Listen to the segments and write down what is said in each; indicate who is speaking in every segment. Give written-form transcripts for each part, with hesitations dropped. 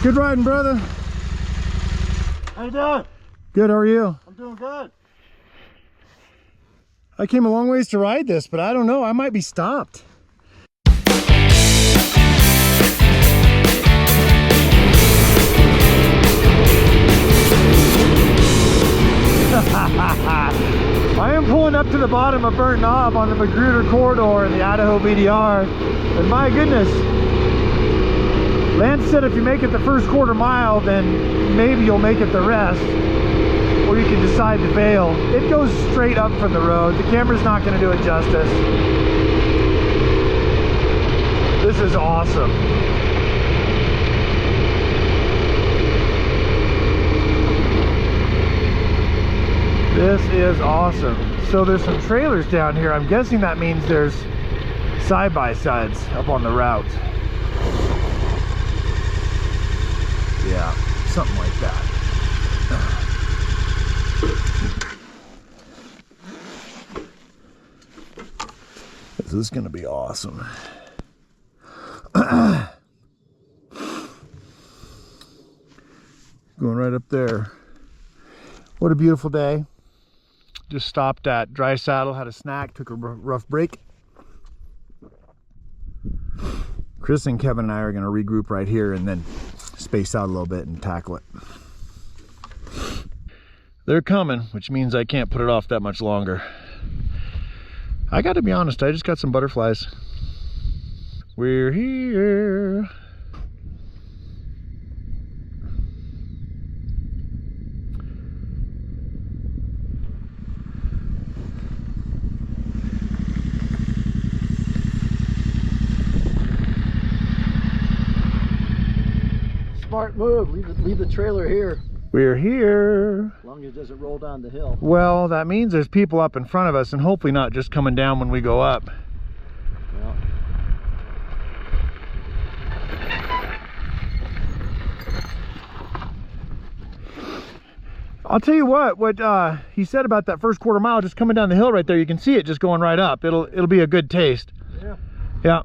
Speaker 1: Good riding, brother.
Speaker 2: How you doing?
Speaker 1: Good, how are you?
Speaker 2: I'm doing good.
Speaker 1: I came a long ways to ride this, but I don't know, I might be stopped. I am pulling up to the bottom of Burnt Knob on the Macgruder corridor in the Idaho VDR, and my goodness, Lance said if you make it the first quarter mile, then maybe you'll make it the rest, or you can decide to bail. It goes straight up from the road. The camera's not going to do it justice. This is awesome. This is awesome. So there's some trailers down here. I'm guessing that means there's side-by-sides up on the route. Yeah, something like that. This is going to be awesome. Going right up there. What a beautiful day. Just stopped at Dry Saddle, had a snack, took a rough break. Chris and Kevin and I are going to regroup right here and then space out a little bit and tackle it. They're coming, which means I can't put it off that much longer. I got to be honest, I just got some butterflies. We're here.
Speaker 2: Smart move. Leave the trailer here.
Speaker 1: We're here.
Speaker 2: As long as it doesn't roll down the hill.
Speaker 1: Well, that means there's people up in front of us and hopefully not just coming down when we go up.
Speaker 2: Yeah.
Speaker 1: I'll tell you what he said about that first quarter mile just coming down the hill right there. You can see it just going right up. It'll be a good taste.
Speaker 2: Yeah.
Speaker 1: Yeah.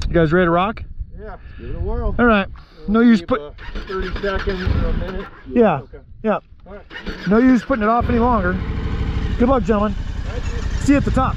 Speaker 1: You guys ready to rock?
Speaker 2: Yeah. Let's give it a whirl.
Speaker 1: All right. No use put
Speaker 2: 30 seconds or a minute.
Speaker 1: Yeah.
Speaker 2: Okay.
Speaker 1: Yeah.
Speaker 2: All right.
Speaker 1: No use putting it off any longer. Good luck, gentlemen. See you at the top.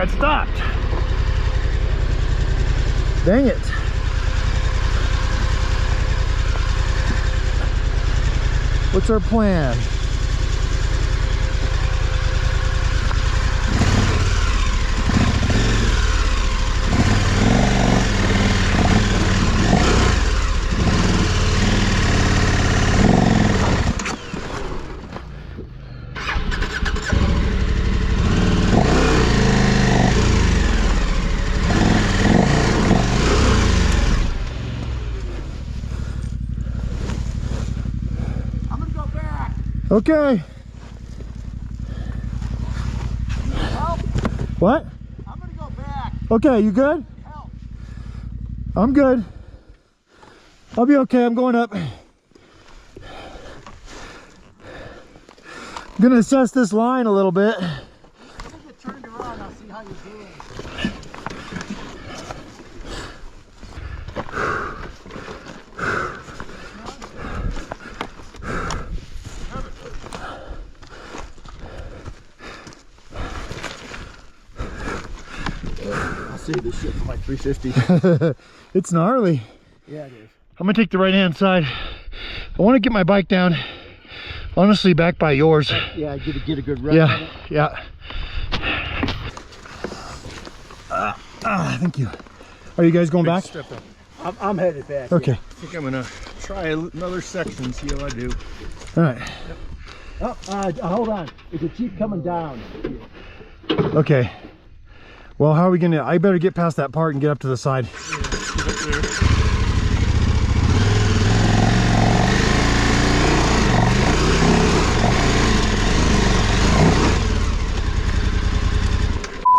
Speaker 1: got stopped. Dang it. What's our plan? Okay.
Speaker 2: Help.
Speaker 1: What?
Speaker 2: I'm gonna go back.
Speaker 1: Okay, you good?
Speaker 2: Help.
Speaker 1: I'm good. I'll be okay. I'm going up. I'm gonna assess this line a little bit.
Speaker 2: Let me get turned around. I'll see how you're doing. I'll save this shit for my 350.
Speaker 1: It's gnarly.
Speaker 2: Yeah, it is.
Speaker 1: I'm gonna take the right hand side. I want to get my bike down, honestly, back by yours.
Speaker 2: Yeah, get a good run on it.
Speaker 1: Yeah. Thank you. Are you guys going back?
Speaker 3: Step up.
Speaker 2: I'm headed back.
Speaker 1: Okay.
Speaker 3: I think I'm gonna try another section, see how I do.
Speaker 1: All right.
Speaker 2: Oh, hold on. It's a Jeep coming down.
Speaker 1: Okay. Well, how are we gonna? I better get past that part and get up to the side.
Speaker 3: Yeah, get up there.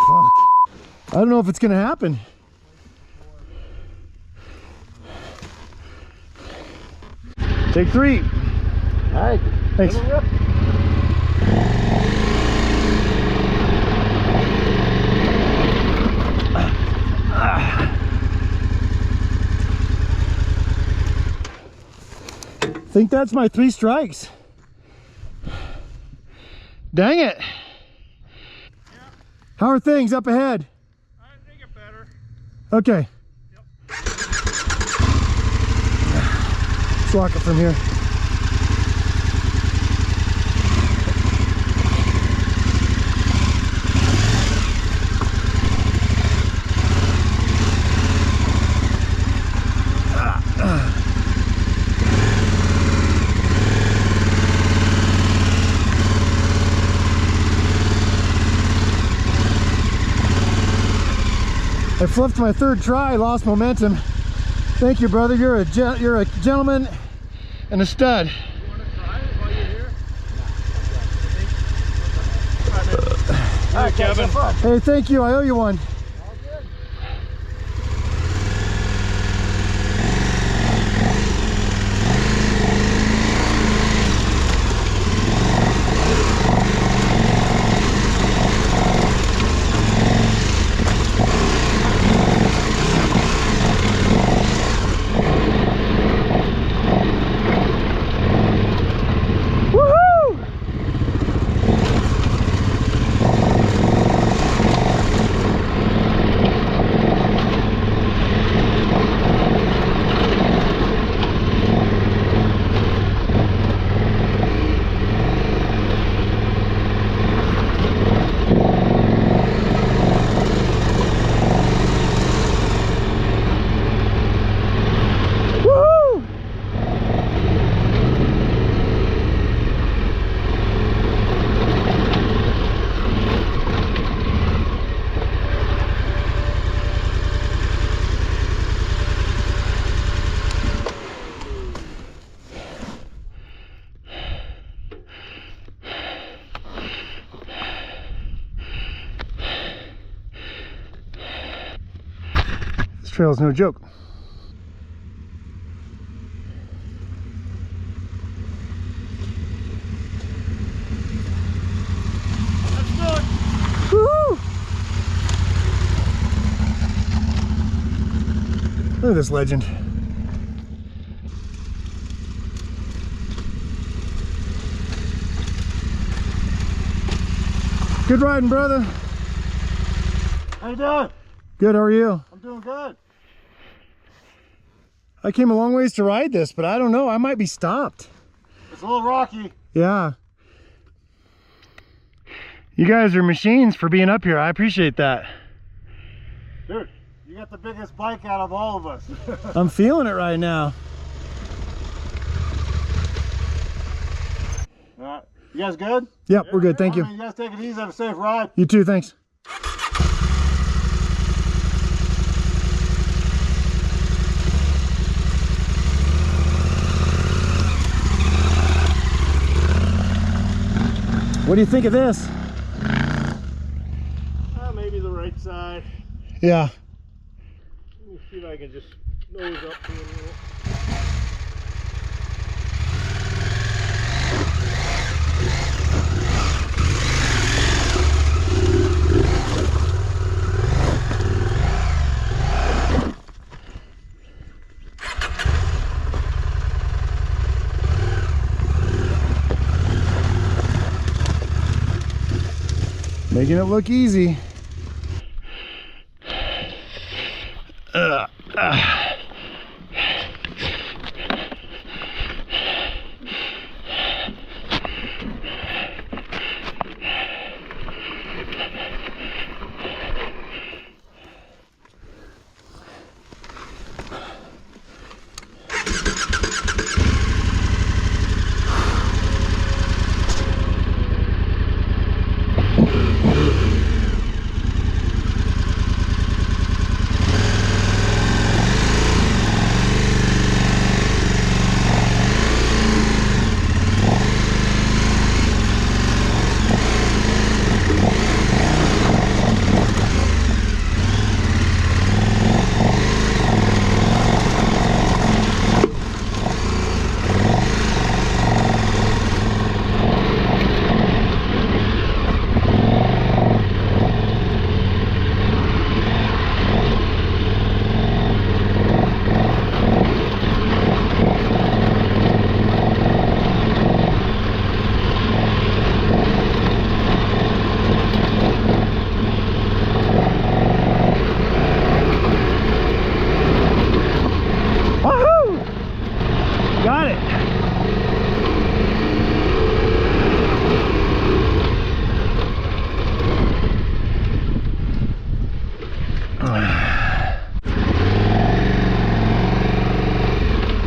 Speaker 1: Fuck. I don't know if it's gonna happen. Take 3.
Speaker 2: All right.
Speaker 1: Thanks.
Speaker 2: Little rip.
Speaker 1: Think that's my 3 strikes. Dang it. How are things up ahead?
Speaker 3: I think it better.
Speaker 1: Okay. Let's walk it from here. I fluffed my 3rd try, lost momentum. Thank you, brother. You're a gentleman and a stud.
Speaker 3: You wanna try it while you're here?
Speaker 2: All right,
Speaker 3: Kevin.
Speaker 2: Have fun.
Speaker 1: Hey, thank you. I owe you one.
Speaker 2: All good.
Speaker 1: Woohoo! Woohoo! This trail is no joke.
Speaker 3: Let's do it.
Speaker 1: Woo! Look at this legend. Good riding, brother.
Speaker 2: How you doing?
Speaker 1: Good, how are you?
Speaker 2: I'm doing good.
Speaker 1: I came a long ways to ride this, but I don't know. I might be stopped.
Speaker 2: It's a little rocky.
Speaker 1: Yeah. You guys are machines for being up here. I appreciate that.
Speaker 2: Dude, you got the biggest bike out of all of us.
Speaker 1: I'm feeling it right now.
Speaker 2: All right. You guys good?
Speaker 1: Yep, we're good. Thank you.
Speaker 2: You guys take it easy. Have a safe ride.
Speaker 1: You too, thanks. What do you think of this?
Speaker 3: Maybe the right side.
Speaker 1: Yeah.
Speaker 3: Let me see if I can just nose up to it a little.
Speaker 1: Making it look easy.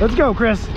Speaker 1: Let's go, Chris.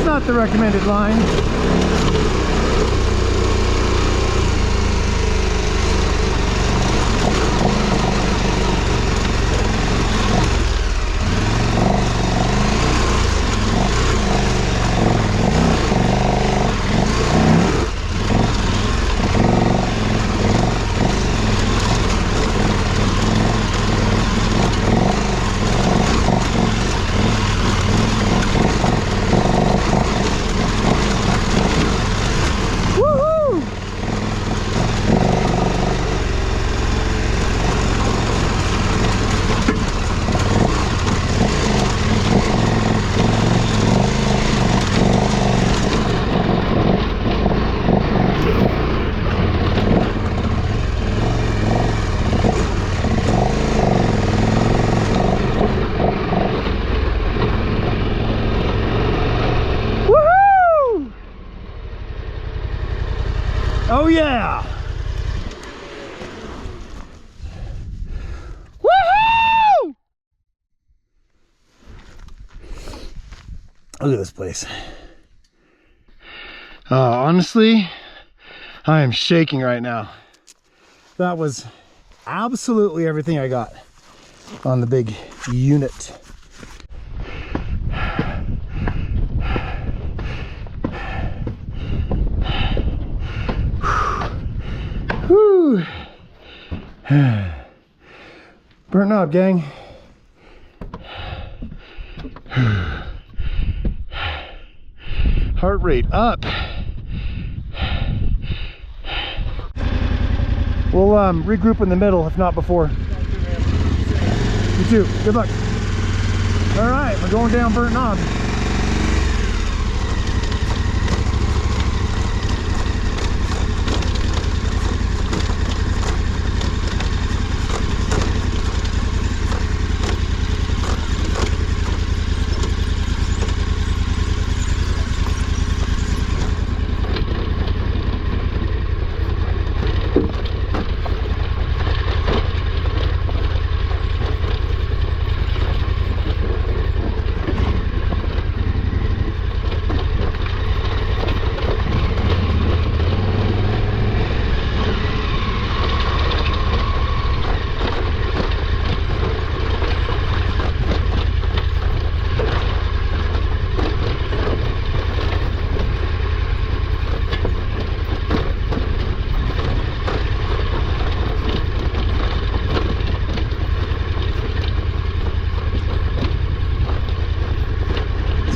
Speaker 1: Not the recommended line. Oh yeah! Woohoo! Look at this place. Honestly, I am shaking right now. That was absolutely everything I got on the big unit. Whew. Burnt knob, gang. Heart rate up. We'll regroup in the middle, if not before. You too. Good luck. All right, we're going down Burnt Knob.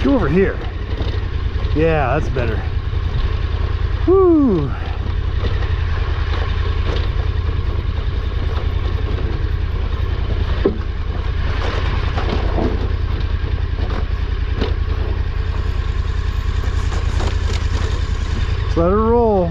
Speaker 1: Go over here. Yeah, that's better. Whoo. Let's let her roll.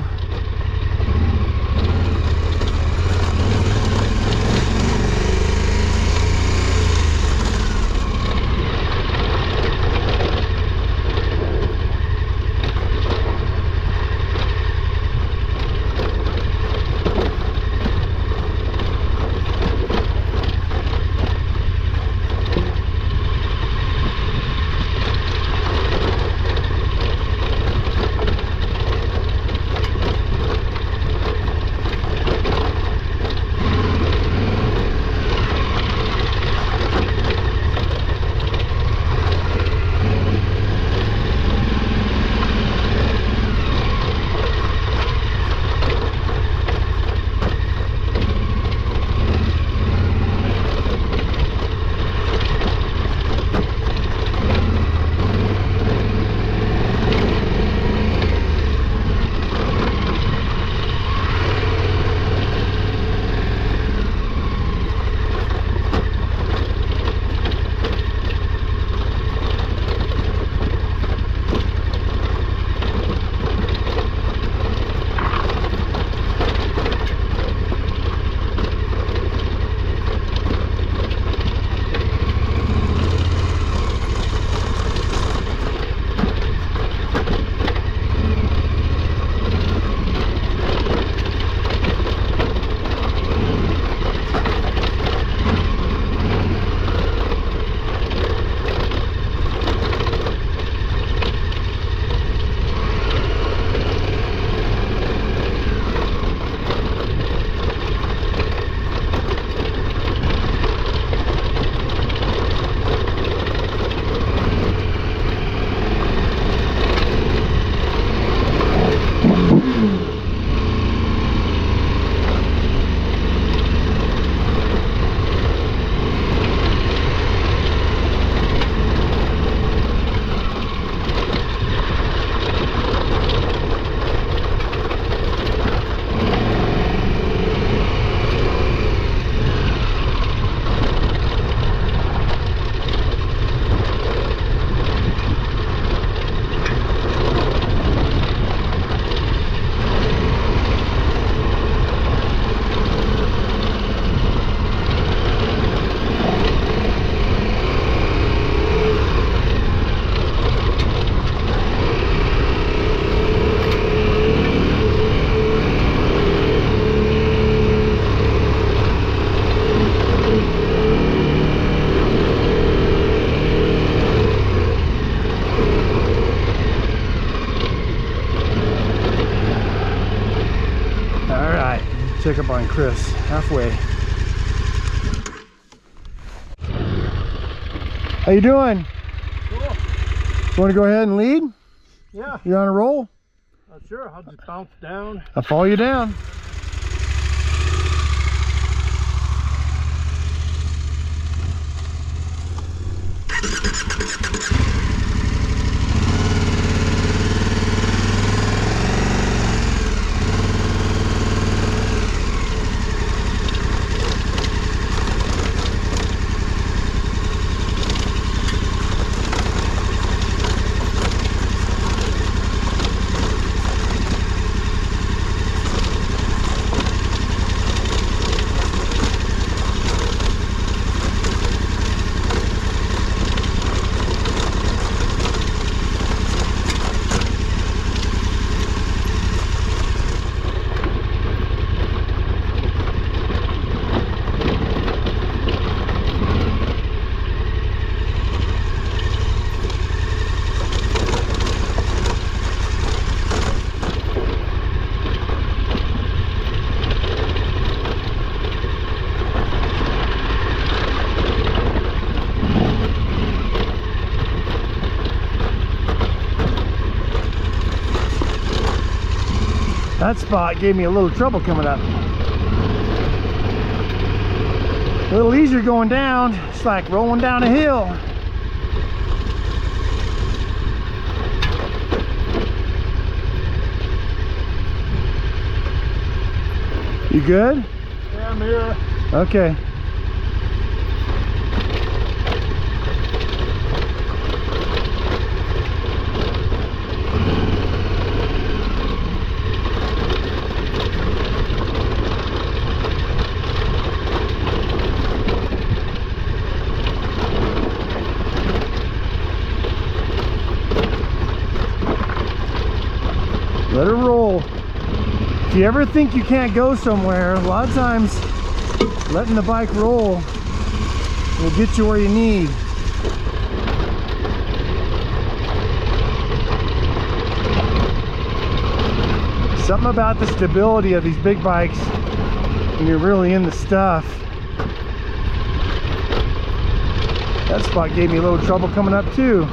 Speaker 1: check up on Chris halfway. How you doing?
Speaker 2: Cool.
Speaker 1: You want to go ahead and lead?
Speaker 2: Yeah.
Speaker 1: You on a roll?
Speaker 2: Sure. I'll just bounce down.
Speaker 1: I'll follow you down. That spot gave me a little trouble coming up. A little easier going down. It's like rolling down a hill. You good?
Speaker 2: Yeah, I'm here.
Speaker 1: Okay. Let her roll. If you ever think you can't go somewhere, a lot of times letting the bike roll will get you where you need. Something about the stability of these big bikes when you're really in the stuff. That spot gave me a little trouble coming up too.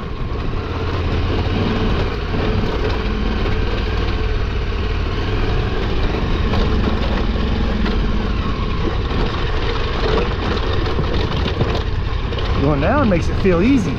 Speaker 1: Going down makes it feel easy.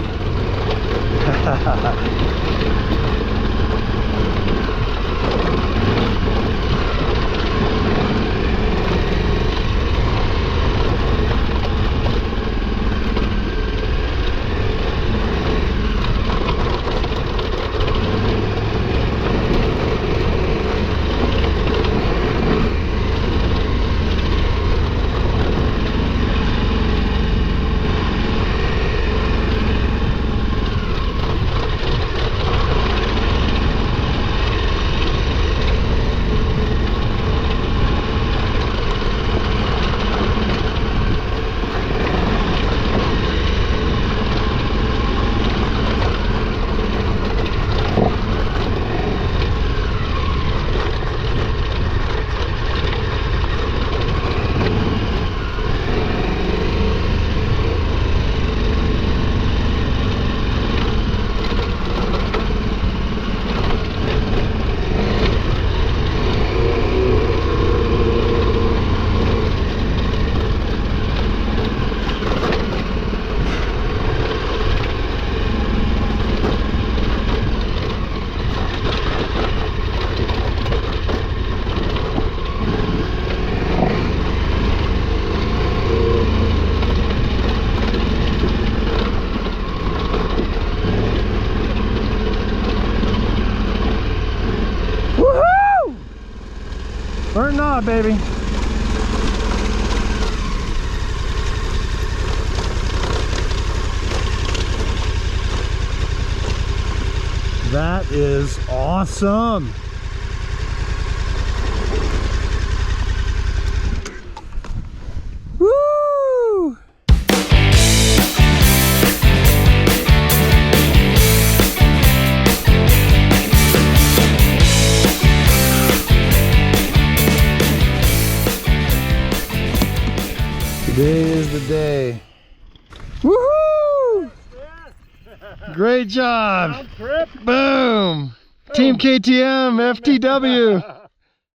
Speaker 1: Burn knob, baby. That is awesome. Woo! Today is the day. Woohoo! Great job. Boom. Team KTM, FTW.